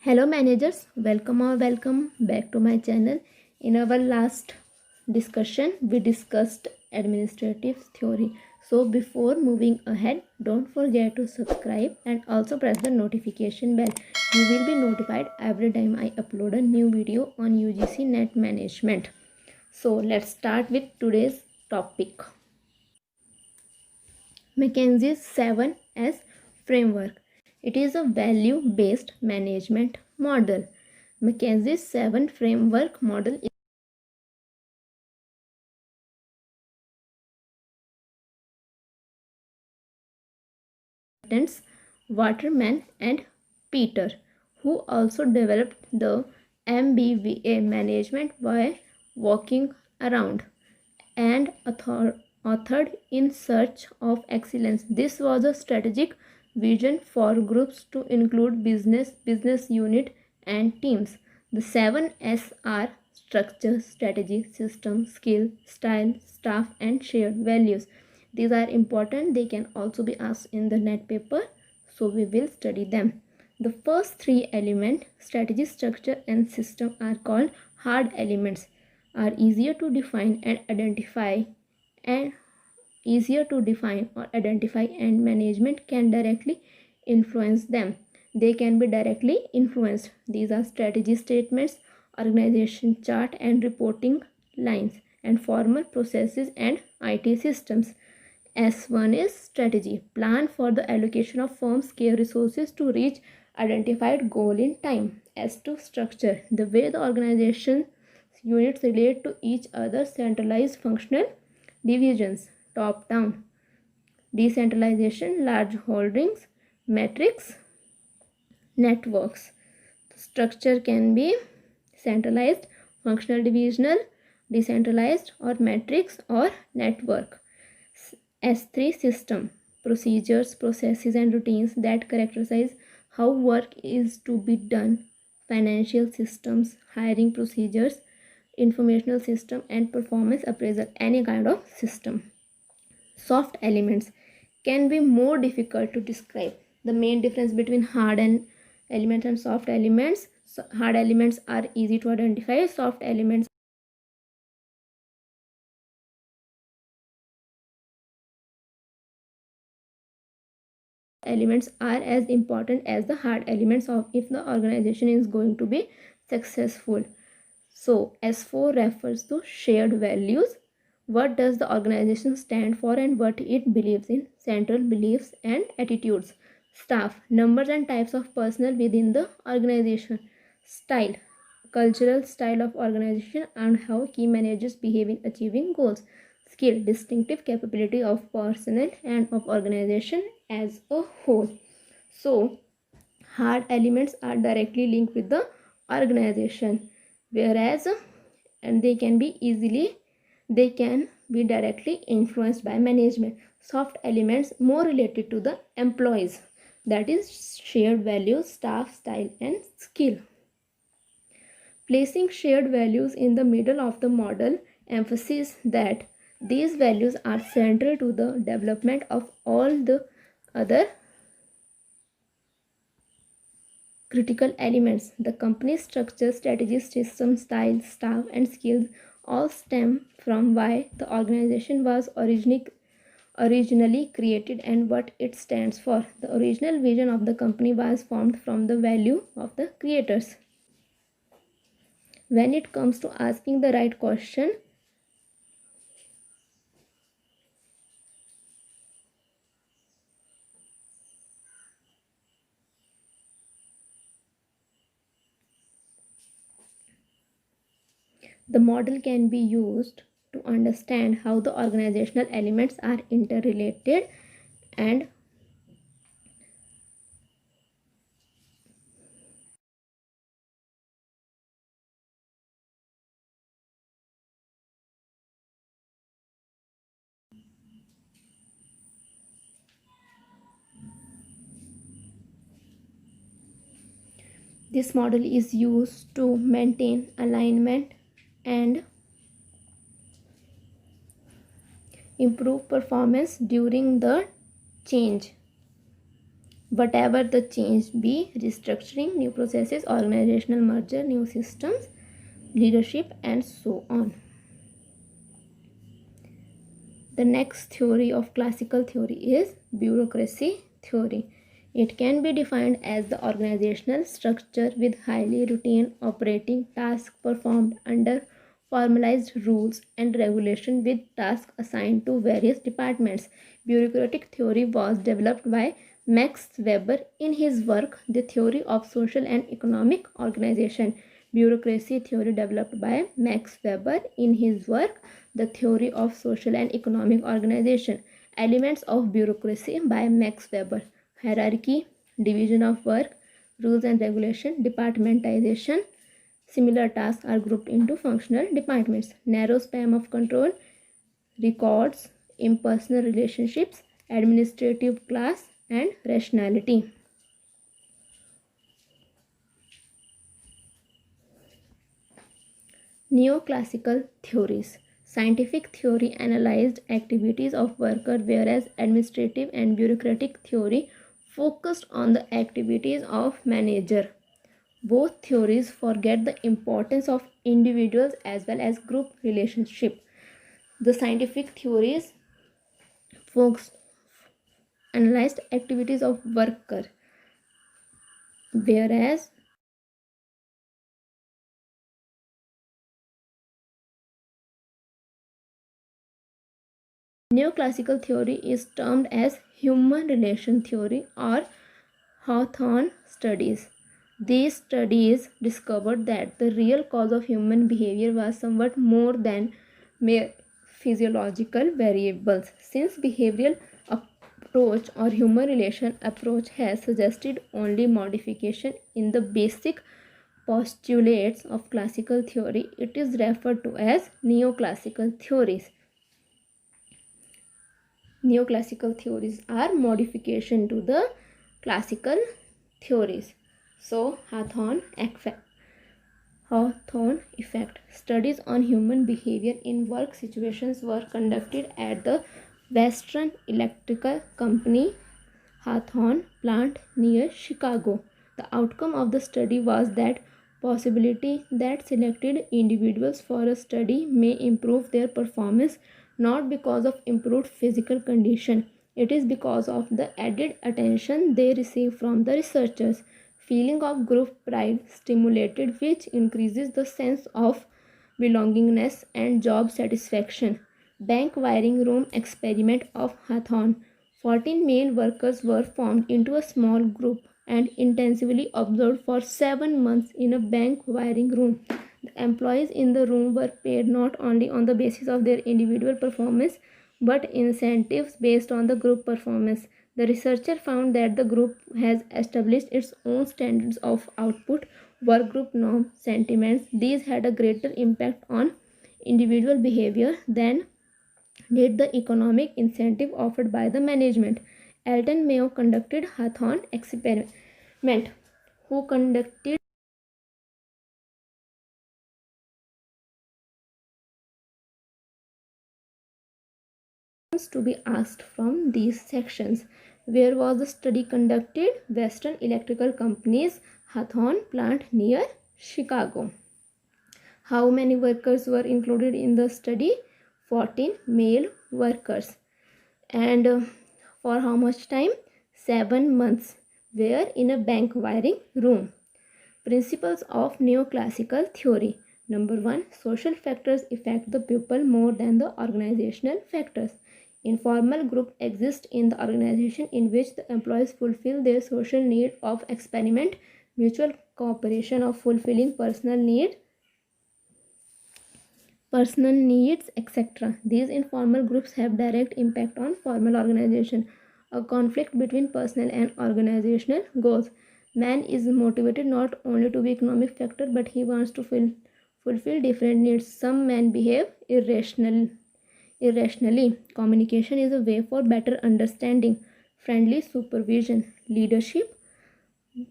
Hello managers, welcome back to my channel. In our last discussion, we discussed administrative theory. So before moving ahead, don't forget to subscribe and also press the notification bell. You will be notified every time I upload a new video on UGC Net Management. So let's start with today's topic. McKinsey's 7S framework. It is a value-based management model. McKinsey's 7 framework model is Waterman and Peter, who also developed the MBVA management by walking around and authored In Search of Excellence. This was a strategic vision for groups to include business unit, and teams. The 7SR structure, strategy, system, skill, style, staff, and shared values. These are important. They can also be asked in the net paper. So we will study them. The first three elements, strategy, structure, and system, are called hard elements, are easier to define and identify and management can directly influence them. They can be directly influenced. These are strategy statements, organization chart and reporting lines, and formal processes and IT systems. S1 is strategy, plan for the allocation of firm's scarce resources to reach identified goal in time. S2 structure, the way the organization units relate to each other, centralized functional divisions, top down, decentralization, large holdings, matrix, networks. Structure can be centralized, functional divisional, decentralized, or matrix or network. S3 system, procedures, processes, and routines that characterize how work is to be done, financial systems, hiring procedures, informational system, and performance appraisal, any kind of system. Soft elements can be more difficult to describe. The main difference between hard and elements and soft elements: hard elements are easy to identify, soft elements are as important as the hard elements of if the organization is going to be successful. So S4 refers to shared values. What does the organization stand for and what it believes in? Central beliefs and attitudes. Staff, numbers and types of personnel within the organization. Style, cultural style of organization and how key managers behave in achieving goals. Skill, distinctive capability of personnel and of organization as a whole. So hard elements are directly linked with the organization, whereas and they can be directly influenced by management. Soft elements more related to the employees, that is shared values, staff, style, and skill. Placing shared values in the middle of the model emphasizes that these values are central to the development of all the other critical elements. The company's structure, strategy, system, style, staff, and skills all stem from why the organization was originally created and what it stands for. The original vision of the company was formed from the value of the creators. When it comes to asking the right question, the model can be used to understand how the organizational elements are interrelated and this model is used to maintain alignment and improve performance during the change. whatever the change be: restructuring, new processes, organizational merger, new systems, leadership, and so on. The next theory of classical theory is bureaucracy theory. It can be defined as the organizational structure with highly routine operating tasks performed under formalized rules and regulation, with tasks assigned to various departments. Bureaucratic theory was developed by Max Weber in his work The Theory of Social and Economic Organization. Bureaucracy theory developed by Max Weber in his work The Theory of Social and Economic Organization. Elements of bureaucracy by Max Weber: hierarchy, division of work, rules and regulation, departmentization. Similar tasks are grouped into functional departments. Narrow span of control, records, impersonal relationships, administrative class, and rationality. Neoclassical theories. Scientific theory analyzed activities of worker, whereas administrative and bureaucratic theory focused on the activities of manager. Both theories forget the importance of individuals as well as group relationship. The scientific theories analyzed activities of worker, whereas neoclassical theory is termed as human relation theory or Hawthorne studies. These studies discovered that the real cause of human behavior was somewhat more than mere physiological variables. Since behavioral approach or human relation approach has suggested only modification in the basic postulates of classical theory, it is referred to as neoclassical theories. Neoclassical theories are modification to the classical theories. So, Hawthorne effect. Studies on human behavior in work situations were conducted at the Western Electrical Company Hawthorne plant near Chicago. The outcome of the study was that possibility that selected individuals for a study may improve their performance, not because of improved physical condition. It is because of the added attention they receive from the researchers. Feeling of group pride stimulated, which increases the sense of belongingness and job satisfaction. Bank wiring room experiment of Hawthorne. 14 male workers were formed into a small group and intensively observed for 7 months in a bank wiring room. The employees in the room were paid not only on the basis of their individual performance but incentives based on the group performance. The researcher found that the group has established its own standards of output, work group norms, sentiments. These had a greater impact on individual behavior than did the economic incentive offered by the management. Alton Mayo conducted Hawthorne experiment, who conducted to be asked from these sections. Where was the study conducted? Western Electrical Company's Hawthorne plant near Chicago. How many workers were included in the study? 14 male workers. And for how much time? 7 months. Where? In a bank wiring room. Principles of neoclassical theory. Number 1. Social factors affect the pupil more than the organizational factors. Informal group exist in the organization in which the employees fulfill their social need of experiment, mutual cooperation of fulfilling personal needs, etc. These informal groups have direct impact on formal organization. A conflict between personal and organizational goals. Man is motivated not only to be economic factor, but he wants to fulfill different needs. Some men behave irrationally. Communication is a way for better understanding. Friendly supervision, leadership,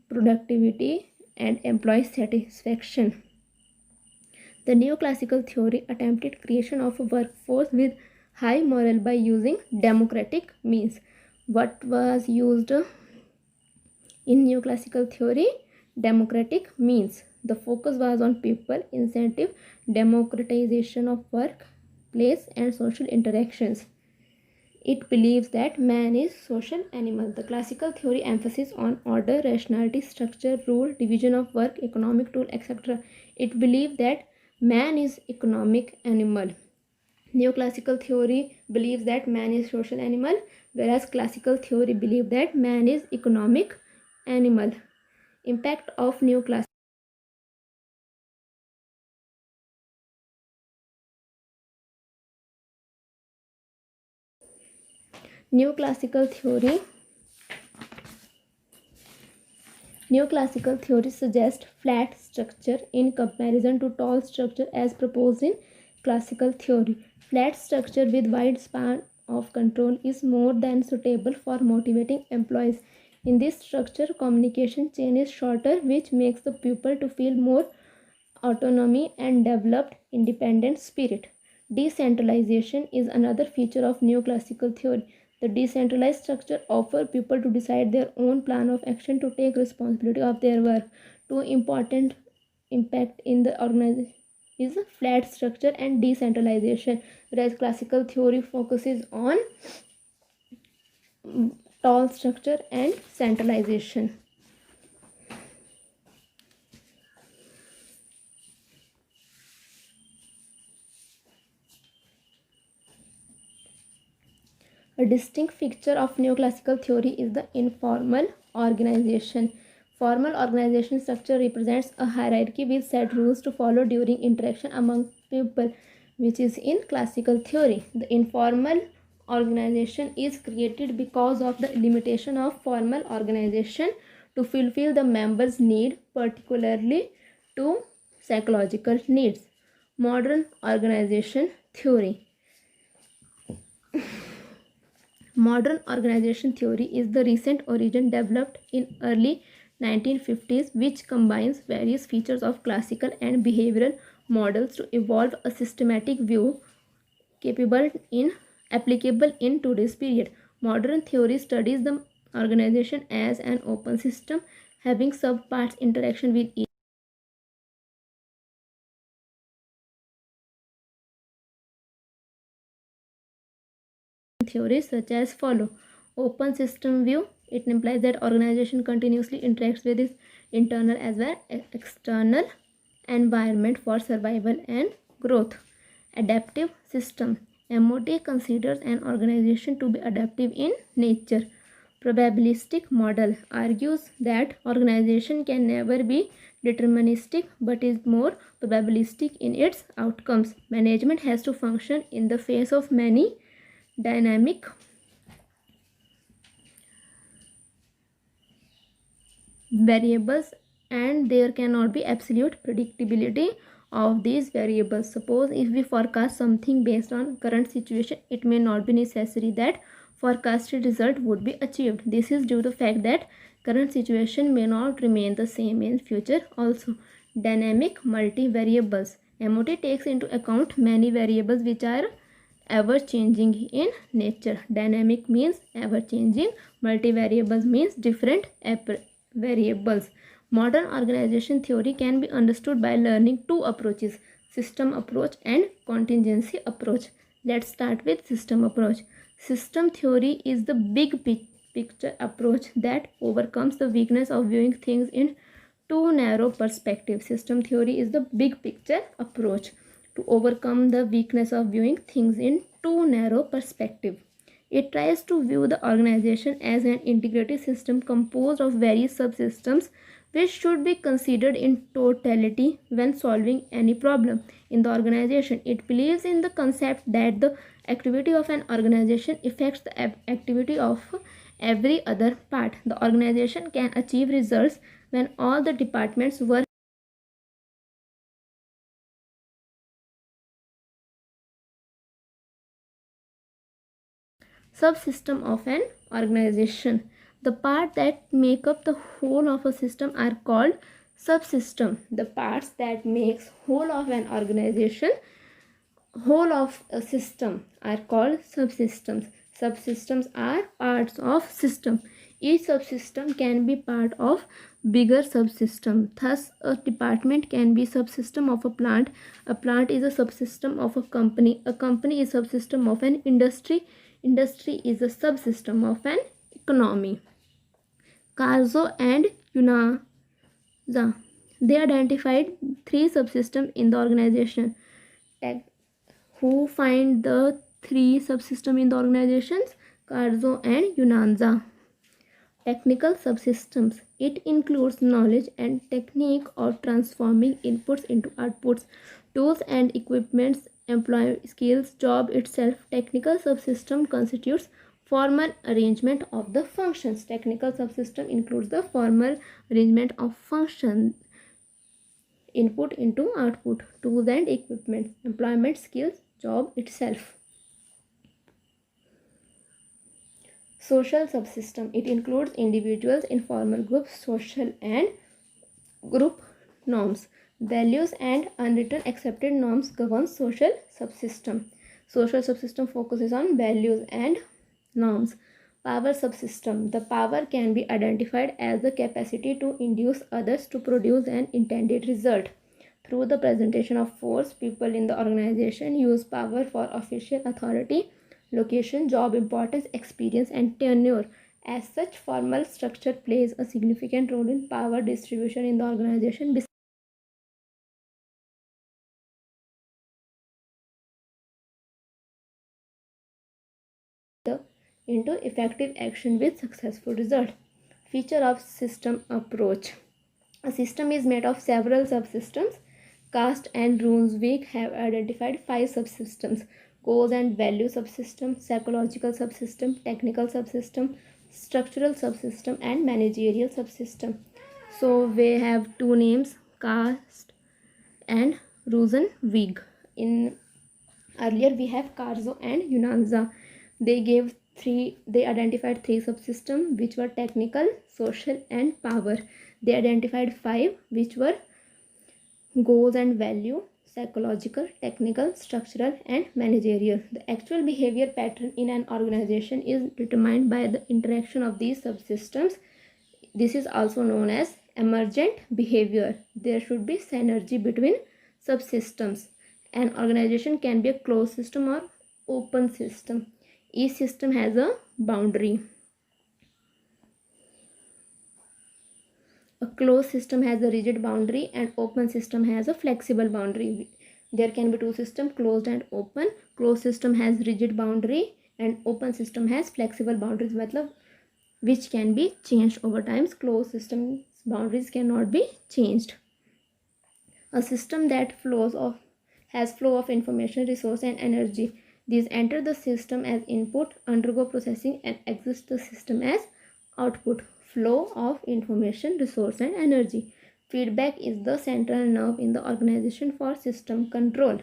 productivity, and employee satisfaction. The neoclassical theory attempted creation of a workforce with high morale by using democratic means. What was used? In neoclassical theory, democratic means the focus was on people, incentive, democratization of work, place, and social interactions. It believes that man is social animal. The classical theory emphasis on order, rationality, structure, rule, division of work, economic tool, etc. It believes that man is economic animal. Neoclassical theory believes that man is social animal, whereas classical theory believes that man is economic animal. Impact of neoclassical theory. Neoclassical theory suggests flat structure in comparison to tall structure as proposed in classical theory. Flat structure with wide span of control is more than suitable for motivating employees. In this structure, communication chain is shorter, which makes the pupil to feel more autonomy and developed independent spirit. Decentralization is another feature of neoclassical theory. The decentralized structure offers people to decide their own plan of action, to take responsibility of their work. Two important impact in the organization is flat structure and decentralization, whereas classical theory focuses on tall structure and centralization. A distinct feature of neoclassical theory is the informal organization. Formal organization structure represents a hierarchy with set rules to follow during interaction among people, which is in classical theory. The informal organization is created because of the limitation of formal organization to fulfill the members' need, particularly to psychological needs. Modern organization theory. Modern organization theory is the recent origin developed in early 1950s, which combines various features of classical and behavioral models to evolve a systematic view applicable in today's period. Modern theory studies the organization as an open system having subparts interaction with each theories such as follow. Open system view. It implies that organization continuously interacts with its internal as well as external environment for survival and growth. Adaptive system. MOT considers an organization to be adaptive in nature. Probabilistic model argues that organization can never be deterministic but is more probabilistic in its outcomes. Management has to function in the face of many dynamic variables, and there cannot be absolute predictability of these variables. Suppose if we forecast something based on current situation, it may not be necessary that forecasted result would be achieved. This is due to the fact that current situation may not remain the same in future also. Dynamic multivariables. MOT takes into account many variables which are ever changing in nature. Dynamic means ever changing, multivariables means different variables. Modern organization theory can be understood by learning two approaches: system approach and contingency approach. Let's start with system approach. System theory is the big picture approach that overcomes the weakness of viewing things in too narrow perspective. System theory is the big picture approach to overcome the weakness of viewing things in too narrow perspective. It tries to view the organization as an integrated system composed of various subsystems which should be considered in totality when solving any problem in the organization. It believes in the concept that the activity of an organization affects the activity of every other part. The organization can achieve results when all the departments work. Subsystem of an organization. The parts that make up the whole of a system are called subsystem. The parts that makes whole of an organization, whole of a system, are called subsystems. Subsystems are parts of system. Each subsystem can be part of bigger subsystem. Thus, a department can be subsystem of a plant. A plant is a subsystem of a company. A company is a subsystem of an industry. Industry is a subsystem of an economy. Carzo and Yunaza, they identified 3 subsystems in the organization. Who find the 3 subsystems in the organizations? Carzo and Yunanza. Technical subsystems. It includes knowledge and technique of transforming inputs into outputs, tools and equipments, employee skills, job itself. Technical subsystem constitutes formal arrangement of the functions. Technical subsystem includes the formal arrangement of function, input into output, tools and equipment, employment skills, job itself. Social subsystem. It includes individuals, informal groups, social and group norms. Values and unwritten accepted norms govern social subsystem. Social subsystem focuses on values and norms. Power subsystem. The power can be identified as the capacity to induce others to produce an intended result. Through the presentation of force, people in the organization use power for official authority, location, job importance, experience, and tenure. As such, formal structure plays a significant role in power distribution in the organization. Into effective action with successful result. Feature of system approach. A system is made of several subsystems. Cast and Brunswick have identified 5 subsystems: goals and value subsystem, psychological subsystem, technical subsystem, structural subsystem, and managerial subsystem. So we have 2 names, Cast and Rosenwig. In earlier we have Carzo and Yunanza. They identified 3 subsystems which were technical, social, and power. They identified 5 which were goals and value, psychological, technical, structural, and managerial. The actual behavior pattern in an organization is determined by the interaction of these subsystems. This is also known as emergent behavior. There should be synergy between subsystems. An organization can be a closed system or open system. Each system has a boundary. A closed system has a rigid boundary and open system has a flexible boundary. There can be 2 systems, closed and open. Closed system has rigid boundary and open system has flexible boundaries, which can be changed over time. Closed system boundaries cannot be changed. A system that has flow of information, resource, and energy. These enter the system as input, undergo processing, and exit the system as output. Flow of information, resource, and energy. Feedback is the central nerve in the organization for system control.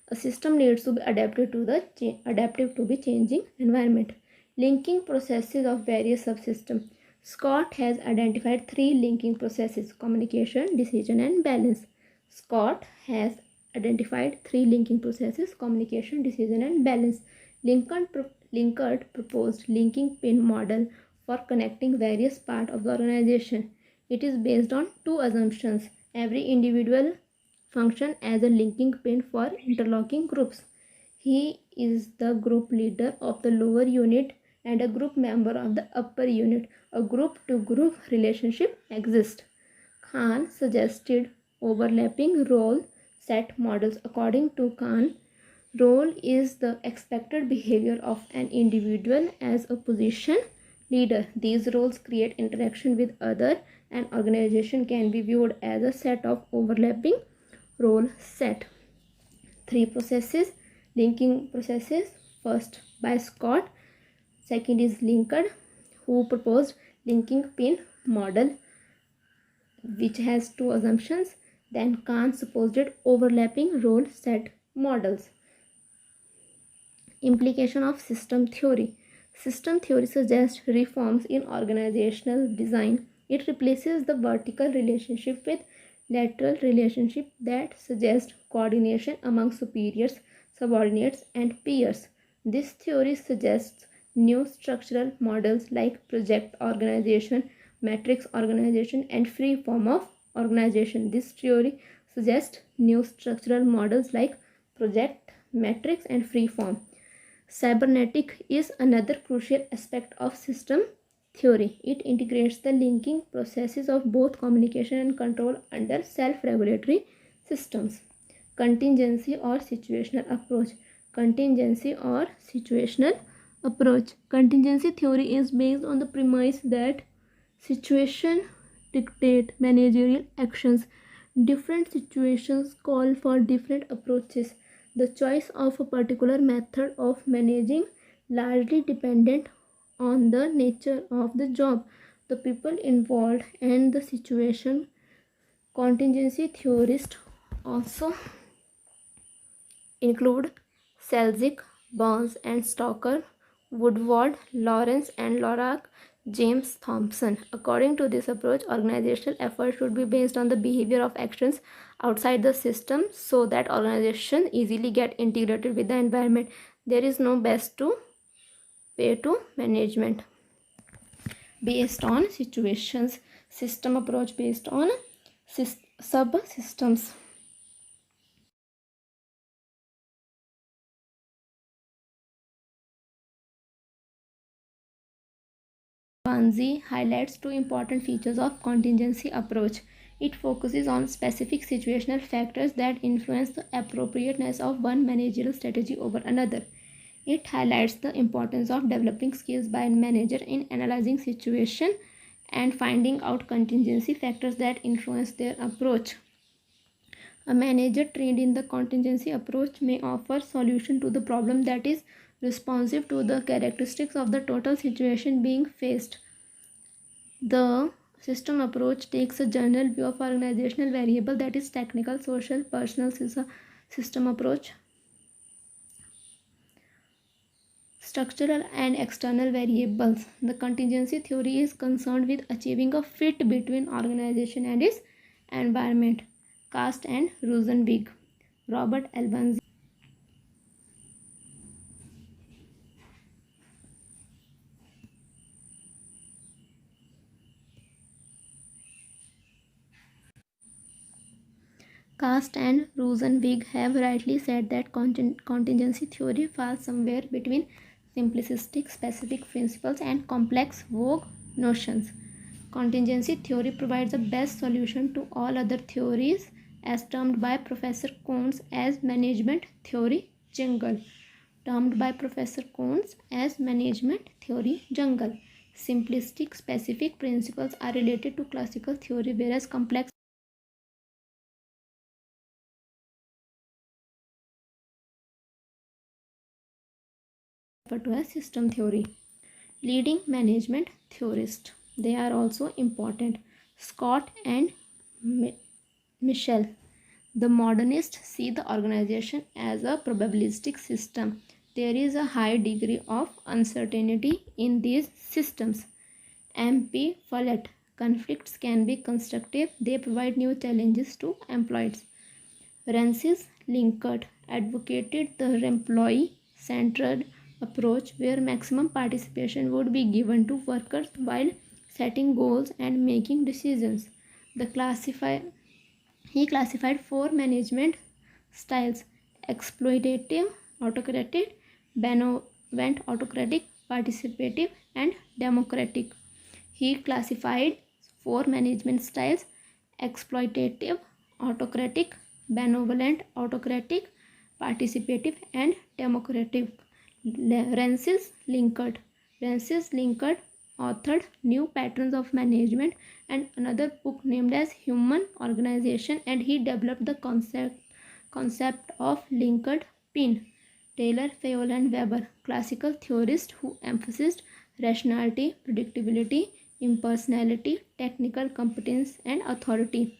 A system needs to be adaptive to the changing environment. Linking processes of various subsystems. Scott has identified 3 linking processes: communication, decision, and balance. Scott has identified 3 linking processes: communication, decision, and balance. Linkert proposed linking pin model for connecting various parts of the organization. It is based on 2 assumptions. Every individual functions as a linking pin for interlocking groups. He is the group leader of the lower unit and a group member of the upper unit. A group-to-group relationship exists. Khan suggested overlapping role set models. According to Khan, role is the expected behavior of an individual as a position leader. These roles create interaction with others. An organization can be viewed as a set of overlapping role set. 3 processes, linking processes. First by Scott, second is Linkard, who proposed linking pin model which has 2 assumptions. Then Khan supposed overlapping role set models. Implication of system theory. System theory suggests reforms in organizational design. It replaces the vertical relationship with lateral relationship that suggest coordination among superiors, subordinates, and peers. This theory suggests new structural models like project organization, matrix organization, and free form of organization. This theory suggests new structural models like project, matrix, and free form. Cybernetic is another crucial aspect of system theory. It integrates the linking processes of both communication and control under self-regulatory systems. Contingency or situational approach. Contingency or situational approach. Contingency theory is based on the premise that situation dictate managerial actions. Different situations call for different approaches. The choice of a particular method of managing largely dependent on the nature of the job, the people involved, and the situation. Contingency theorists also include Selznick, Burns and Stoker, Woodward, Lawrence and Lorak, James Thompson. According to this approach, organizational effort should be based on the behavior of actions outside the system so that organization easily get integrated with the environment. There is no best way to management based on situations. System approach based on subsystems. Banzi highlights two important features of contingency approach. It focuses on specific situational factors that influence the appropriateness of one managerial strategy over another. It highlights the importance of developing skills by a manager in analyzing situation and finding out contingency factors that influence their approach. A manager trained in the contingency approach may offer solution to the problem that is responsive to the characteristics of the total situation being faced. The system approach takes a general view of organizational variable, that is technical, social, personal. System approach structural and external variables. The contingency theory is concerned with achieving a fit between organization and its environment. Cast and Rosenwig. Robert Albanzi. Cast and Rosenwig have rightly said that contingency theory falls somewhere between simplistic specific principles and complex vague notions. Contingency theory provides the best solution to all other theories, as termed by Professor Coons as management theory jungle. Termed by Professor Coons as management theory jungle. Simplistic specific principles are related to classical theory, whereas complex referred to as system theory. Leading management theorists. They are also important. Scott and Michel. The modernists see the organization as a probabilistic system. There is a high degree of uncertainty in these systems. M.P. Follett. Conflicts can be constructive. They provide new challenges to employees. Francis Linkert advocated the employee-centered approach where maximum participation would be given to workers while setting goals and making decisions. He classified four management styles: exploitative, autocratic, benevolent, autocratic, participative, and democratic. He classified four management styles: exploitative, autocratic, benevolent, autocratic, participative, and democratic. Francis Linkert. Francis Linkert authored New Patterns of Management and another book named as Human Organization, and he developed the concept of Linkert pin. Taylor, Fayol, and Weber, classical theorists who emphasized rationality, predictability, impersonality, technical competence, and authority.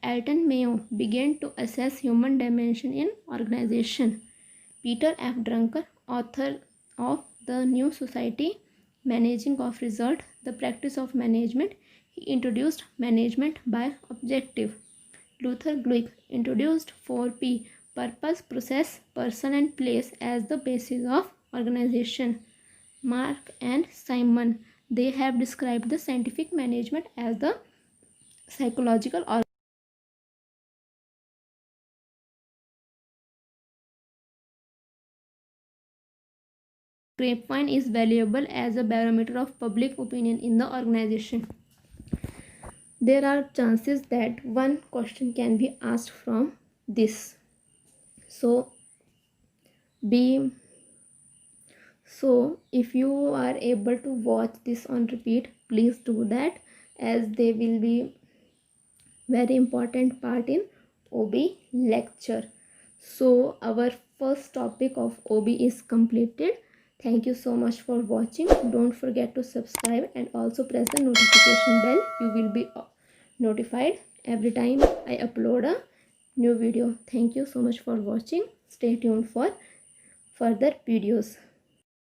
Alton Mayo began to assess human dimension in organization. Peter F. Drucker, author of The New Society, Managing of Result, the Practice of Management, he introduced management by objective. Luther Glick introduced 4P, purpose, process, person, and place as the basis of organization. Mark and Simon, they have described the scientific management as the psychological or grapevine is valuable as a barometer of public opinion in the organization. There are chances that one question can be asked from this. So if you are able to watch this on repeat, please do that, as they will be very important part in OB lecture. So our first topic of OB is completed. Thank you so much for watching. Don't forget to subscribe and also press the notification bell. You will be notified every time I upload a new video. Thank you so much for watching. Stay tuned for further videos.